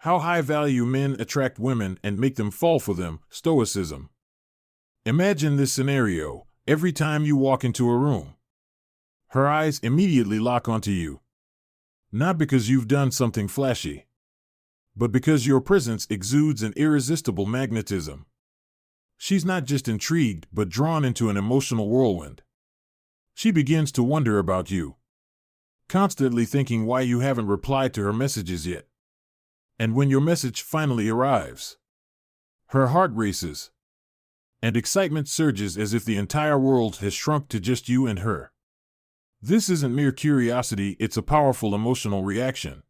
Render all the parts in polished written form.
How high-value men attract women and make them fall for them, Stoicism. Imagine this scenario: every time you walk into a room, her eyes immediately lock onto you. Not because you've done something flashy, but because your presence exudes an irresistible magnetism. She's not just intrigued, but drawn into an emotional whirlwind. She begins to wonder about you, constantly thinking why you haven't replied to her messages yet. And when your message finally arrives, her heart races, and excitement surges as if the entire world has shrunk to just you and her. This isn't mere curiosity, it's a powerful emotional reaction,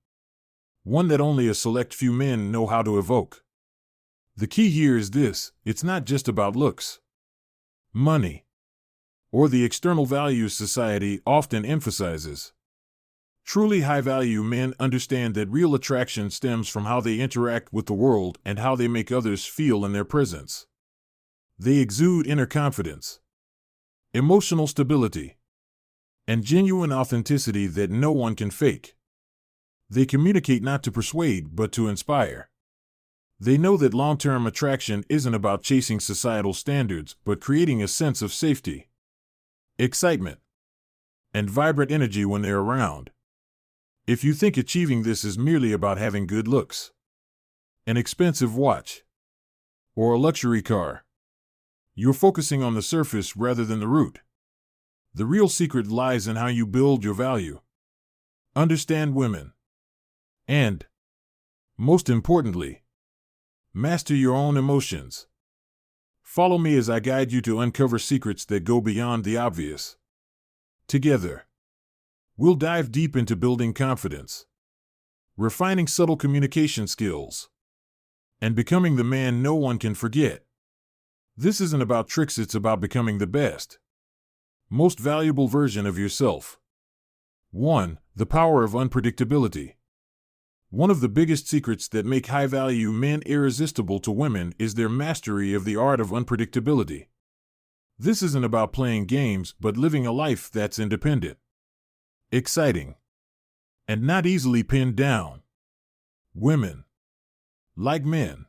one that only a select few men know how to evoke. The key here is this: it's not just about looks, money, or the external values society often emphasizes. Truly high-value men understand that real attraction stems from how they interact with the world and how they make others feel in their presence. They exude inner confidence, emotional stability, and genuine authenticity that no one can fake. They communicate not to persuade, but to inspire. They know that long-term attraction isn't about chasing societal standards, but creating a sense of safety, excitement, and vibrant energy when they're around. If you think achieving this is merely about having good looks, an expensive watch, or a luxury car, you're focusing on the surface rather than the root. The real secret lies in how you build your value, understand women, and, most importantly, master your own emotions. Follow me as I guide you to uncover secrets that go beyond the obvious. Together, we'll dive deep into building confidence, refining subtle communication skills, and becoming the man no one can forget. This isn't about tricks, it's about becoming the best, most valuable version of yourself. 1. The power of unpredictability. One of the biggest secrets that make high-value men irresistible to women is their mastery of the art of unpredictability. This isn't about playing games, but living a life that's independent, exciting, and not easily pinned down. Women, like men,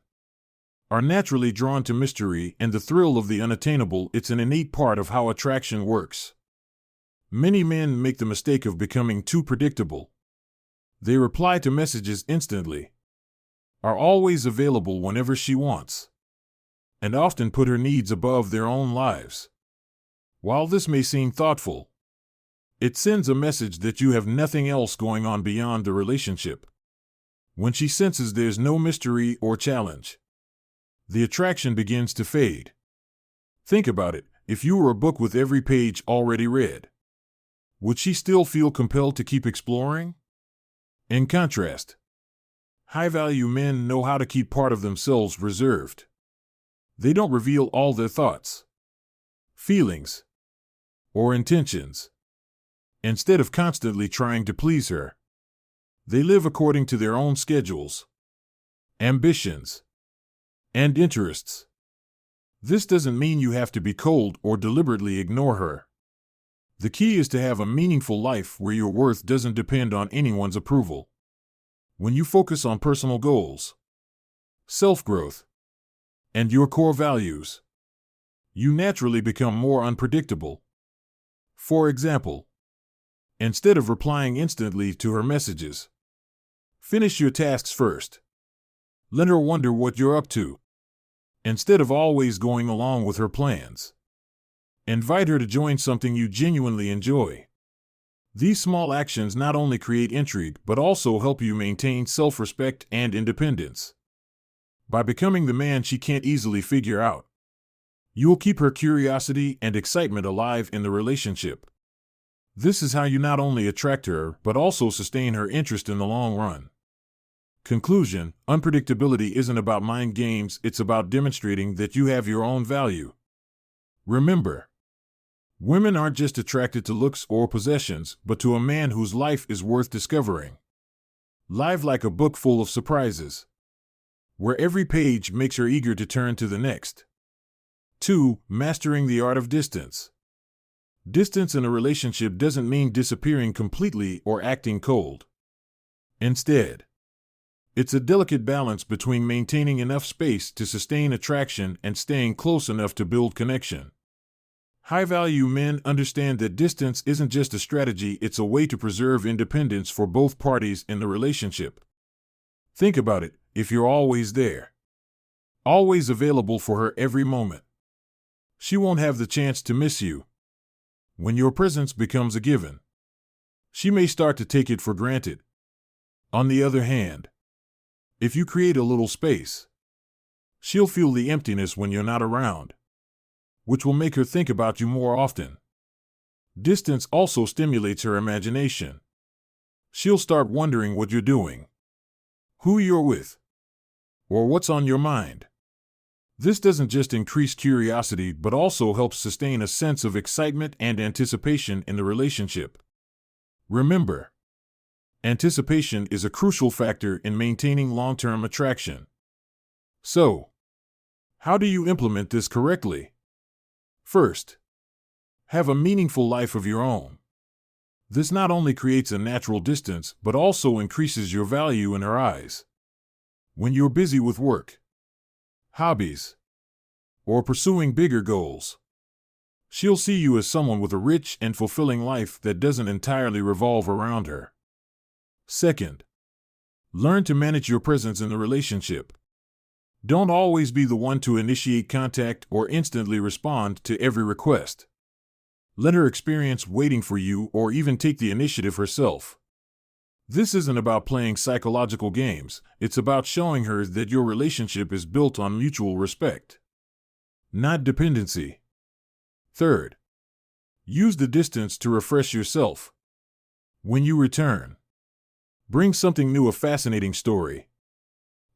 are naturally drawn to mystery and the thrill of the unattainable. It's an innate part of how attraction works. Many men make the mistake of becoming too predictable. They reply to messages instantly, are always available whenever she wants, and often put her needs above their own lives. While this may seem thoughtful, it sends a message that you have nothing else going on beyond the relationship. When she senses there's no mystery or challenge, the attraction begins to fade. Think about it: if you were a book with every page already read, would she still feel compelled to keep exploring? In contrast, high-value men know how to keep part of themselves reserved. They don't reveal all their thoughts, feelings, or intentions. Instead of constantly trying to please her, they live according to their own schedules, ambitions, and interests. This doesn't mean you have to be cold or deliberately ignore her. The key is to have a meaningful life where your worth doesn't depend on anyone's approval. When you focus on personal goals, self-growth, and your core values, you naturally become more unpredictable. For example, instead of replying instantly to her messages, finish your tasks first. Let her wonder what you're up to. Instead of always going along with her plans, invite her to join something you genuinely enjoy. These small actions not only create intrigue, but also help you maintain self-respect and independence. By becoming the man she can't easily figure out, you will keep her curiosity and excitement alive in the relationship. This is how you not only attract her, but also sustain her interest in the long run. Conclusion: unpredictability isn't about mind games, it's about demonstrating that you have your own value. Remember, women aren't just attracted to looks or possessions, but to a man whose life is worth discovering. Live like a book full of surprises, where every page makes her eager to turn to the next. 2. Mastering the art of distance. Distance in a relationship doesn't mean disappearing completely or acting cold. Instead, It's a delicate balance between maintaining enough space to sustain attraction and staying close enough to build connection. High-value men understand that distance isn't just a strategy, it's a way to preserve independence for both parties in the relationship. Think about it: if you're always there, always available for her every moment, she won't have the chance to miss you. When your presence becomes a given, she may start to take it for granted. On the other hand, if you create a little space, she'll feel the emptiness when you're not around, which will make her think about you more often. Distance also stimulates her imagination. She'll start wondering what you're doing, who you're with, or what's on your mind. This doesn't just increase curiosity but also helps sustain a sense of excitement and anticipation in the relationship. Remember, anticipation is a crucial factor in maintaining long-term attraction. So, how do you implement this correctly? First, have a meaningful life of your own. This not only creates a natural distance but also increases your value in her eyes. When you're busy with work, hobbies, or pursuing bigger goals, she'll see you as someone with a rich and fulfilling life that doesn't entirely revolve around her. Second, learn to manage your presence in the relationship. Don't always be the one to initiate contact or instantly respond to every request. Let her experience waiting for you or even take the initiative herself. This isn't about playing psychological games, it's about showing her that your relationship is built on mutual respect, not dependency. Third, use the distance to refresh yourself. When you return, bring something new: a fascinating story,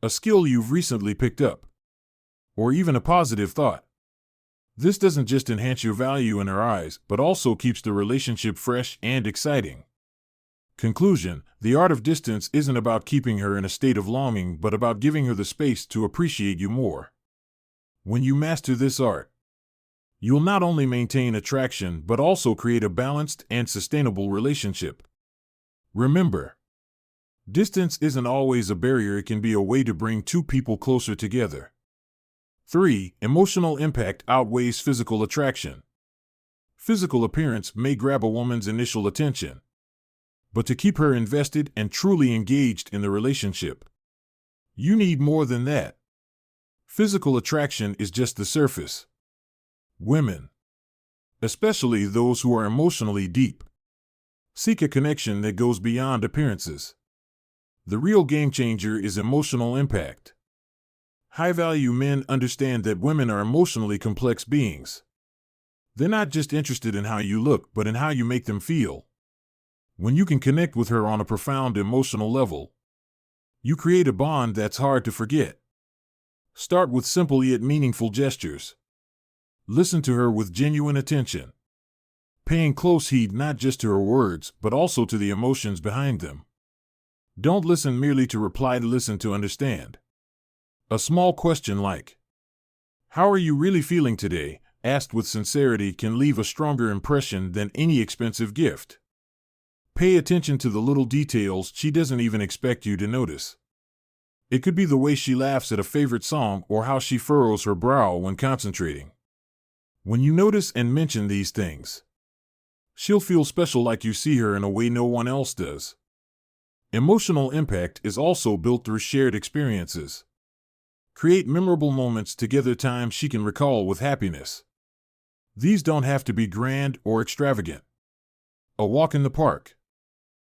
a skill you've recently picked up, or even a positive thought. This doesn't just enhance your value in her eyes, but also keeps the relationship fresh and exciting. Conclusion: the art of distance isn't about keeping her in a state of longing, but about giving her the space to appreciate you more. When you master this art, you'll not only maintain attraction, but also create a balanced and sustainable relationship. Remember, distance isn't always a barrier, it can be a way to bring two people closer together. 3. Emotional impact outweighs physical attraction. Physical appearance may grab a woman's initial attention, but to keep her invested and truly engaged in the relationship, you need more than that. Physical attraction is just the surface. Women, especially those who are emotionally deep, seek a connection that goes beyond appearances. The real game changer is emotional impact. High-value men understand that women are emotionally complex beings. They're not just interested in how you look, but in how you make them feel. When you can connect with her on a profound emotional level, you create a bond that's hard to forget. Start with simple yet meaningful gestures. Listen to her with genuine attention, paying close heed not just to her words, but also to the emotions behind them. Don't listen merely to reply, listen to understand. A small question like, "How are you really feeling today?" asked with sincerity can leave a stronger impression than any expensive gift. Pay attention to the little details she doesn't even expect you to notice. It could be the way she laughs at a favorite song or how she furrows her brow when concentrating. When you notice and mention these things, she'll feel special, like you see her in a way no one else does. Emotional impact is also built through shared experiences. Create memorable moments together, times she can recall with happiness. These don't have to be grand or extravagant. A walk in the park,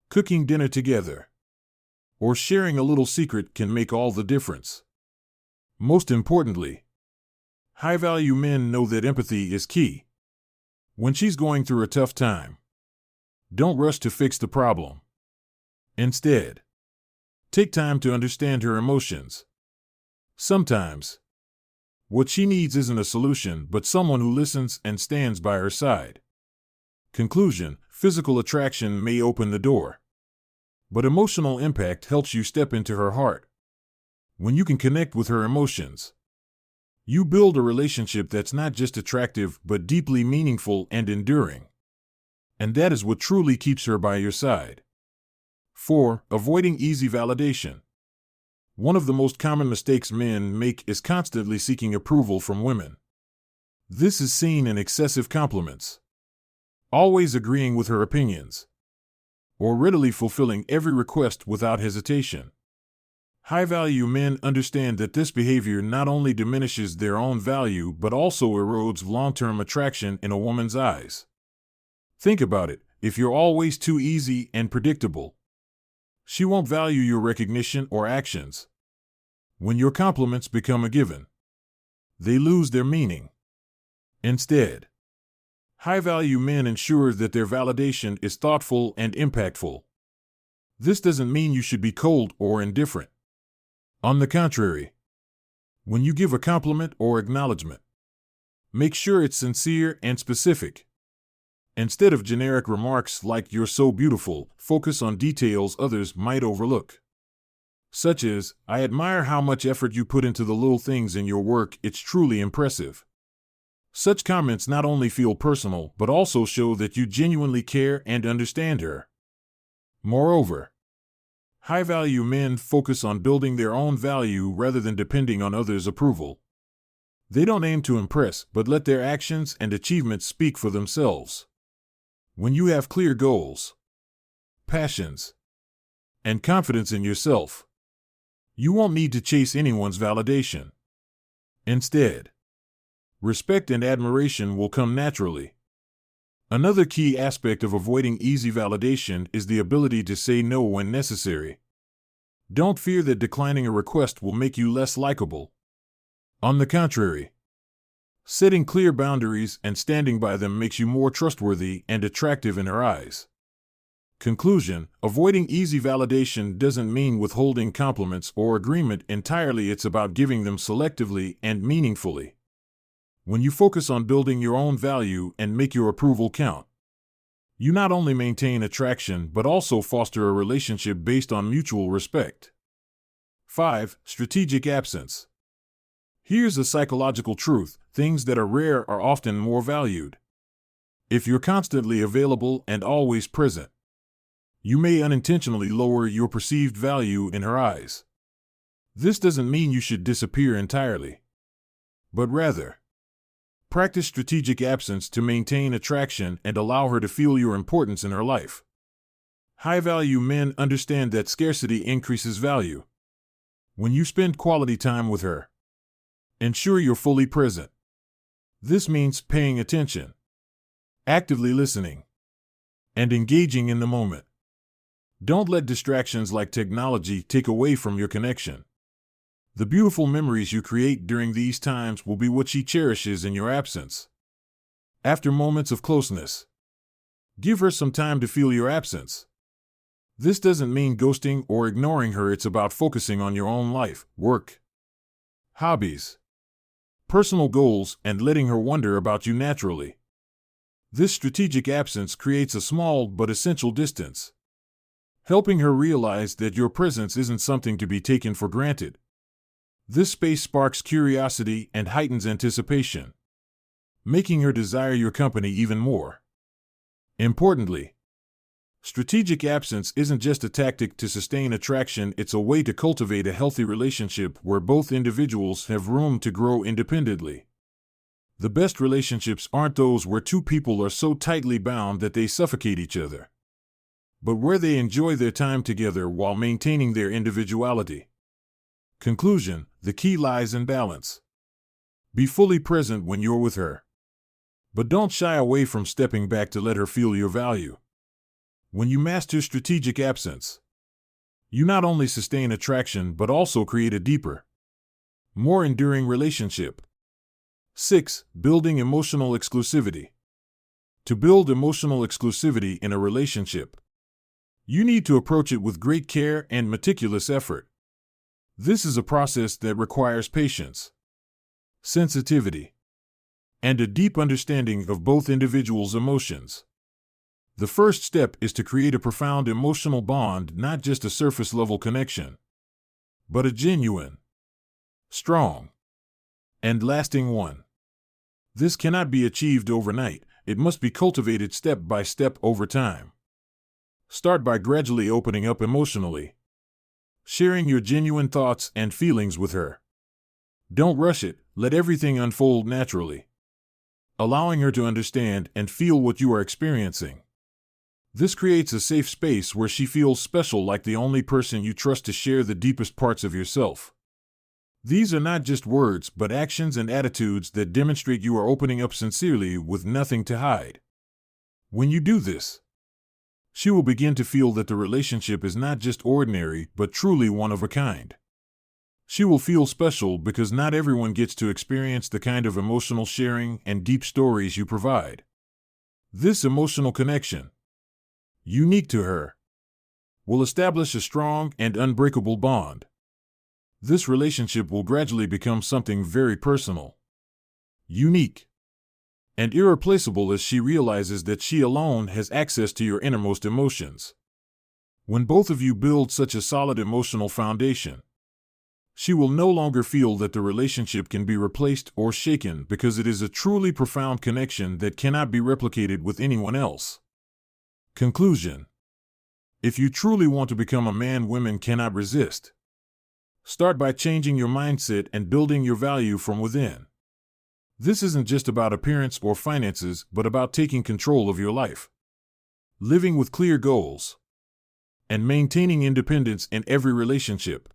cooking dinner together, or sharing a little secret can make all the difference. Most importantly, high-value men know that empathy is key. When she's going through a tough time, don't rush to fix the problem. Instead, take time to understand her emotions. Sometimes, what she needs isn't a solution, but someone who listens and stands by her side. Conclusion: physical attraction may open the door, but emotional impact helps you step into her heart. When you can connect with her emotions, you build a relationship that's not just attractive, but deeply meaningful and enduring. And that is what truly keeps her by your side. 4. Avoiding easy validation. One of the most common mistakes men make is constantly seeking approval from women. This is seen in excessive compliments, always agreeing with her opinions, or readily fulfilling every request without hesitation. High-value men understand that this behavior not only diminishes their own value but also erodes long-term attraction in a woman's eyes. Think about it. If you're always too easy and predictable, she won't value your recognition or actions. When your compliments become a given, they lose their meaning. Instead, high-value men ensure that their validation is thoughtful and impactful. This doesn't mean you should be cold or indifferent. On the contrary, when you give a compliment or acknowledgement, make sure it's sincere and specific. Instead of generic remarks like "you're so beautiful," focus on details others might overlook, such as, "I admire how much effort you put into the little things in your work, it's truly impressive." Such comments not only feel personal but also show that you genuinely care and understand her. Moreover, high-value men focus on building their own value rather than depending on others' approval. They don't aim to impress, but let their actions and achievements speak for themselves. When you have clear goals, passions, and confidence in yourself, you won't need to chase anyone's validation. Instead, respect and admiration will come naturally. Another key aspect of avoiding easy validation is the ability to say no when necessary. Don't fear that declining a request will make you less likable. On the contrary, setting clear boundaries and standing by them makes you more trustworthy and attractive in her eyes. Conclusion: avoiding easy validation doesn't mean withholding compliments or agreement entirely. It's about giving them selectively and meaningfully. When you focus on building your own value and make your approval count, you not only maintain attraction but also foster a relationship based on mutual respect. 5. Strategic absence. Here's a psychological truth: things that are rare are often more valued. If you're constantly available and always present, you may unintentionally lower your perceived value in her eyes. This doesn't mean you should disappear entirely, but rather, practice strategic absence to maintain attraction and allow her to feel your importance in her life. High-value men understand that scarcity increases value. When you spend quality time with her, ensure you're fully present. This means paying attention, actively listening, and engaging in the moment. Don't let distractions like technology take away from your connection. The beautiful memories you create during these times will be what she cherishes in your absence. After moments of closeness, give her some time to feel your absence. This doesn't mean ghosting or ignoring her. It's about focusing on your own life, work, hobbies, personal goals, and letting her wonder about you naturally. This strategic absence creates a small but essential distance, helping her realize that your presence isn't something to be taken for granted. This space sparks curiosity and heightens anticipation, making her desire your company even more. Importantly, strategic absence isn't just a tactic to sustain attraction, it's a way to cultivate a healthy relationship where both individuals have room to grow independently. The best relationships aren't those where two people are so tightly bound that they suffocate each other, but where they enjoy their time together while maintaining their individuality. Conclusion: the key lies in balance. Be fully present when you're with her, but don't shy away from stepping back to let her feel your value. When you master strategic absence, you not only sustain attraction but also create a deeper, more enduring relationship. 6. Building emotional exclusivity. To build emotional exclusivity in a relationship, you need to approach it with great care and meticulous effort. This is a process that requires patience, sensitivity, and a deep understanding of both individuals' emotions. The first step is to create a profound emotional bond, not just a surface-level connection, but a genuine, strong, and lasting one. This cannot be achieved overnight. It must be cultivated step by step over time. Start by gradually opening up emotionally. sharing your genuine thoughts and feelings with her. Don't rush it, let everything unfold naturally, allowing her to understand and feel what you are experiencing. This creates a safe space where she feels special, like the only person you trust to share the deepest parts of yourself. These are not just words, but actions and attitudes that demonstrate you are opening up sincerely with nothing to hide. When you do this, she will begin to feel that the relationship is not just ordinary, but truly one of a kind. She will feel special because not everyone gets to experience the kind of emotional sharing and deep stories you provide. This emotional connection, unique to her, will establish a strong and unbreakable bond. This relationship will gradually become something very personal, unique, and irreplaceable as she realizes that she alone has access to your innermost emotions. When both of you build such a solid emotional foundation, she will no longer feel that the relationship can be replaced or shaken, because it is a truly profound connection that cannot be replicated with anyone else. Conclusion: if you truly want to become a man women cannot resist, start by changing your mindset and building your value from within. This isn't just about appearance or finances, but about taking control of your life, living with clear goals, and maintaining independence in every relationship.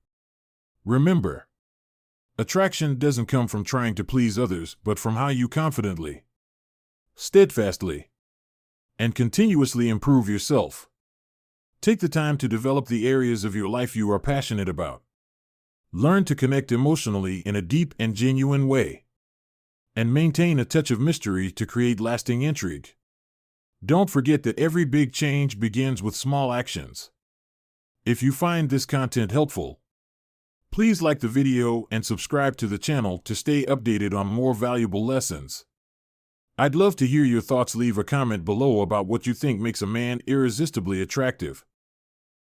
Remember, attraction doesn't come from trying to please others, but from how you confidently, steadfastly, and continuously improve yourself. Take the time to develop the areas of your life you are passionate about. Learn to connect emotionally in a deep and genuine way, and maintain a touch of mystery to create lasting intrigue. Don't forget that every big change begins with small actions. If you find this content helpful, please like the video and subscribe to the channel to stay updated on more valuable lessons. I'd love to hear your thoughts. Leave a comment below about what you think makes a man irresistibly attractive.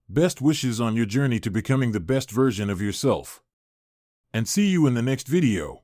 Best wishes on your journey to becoming the best version of yourself. And see you in the next video.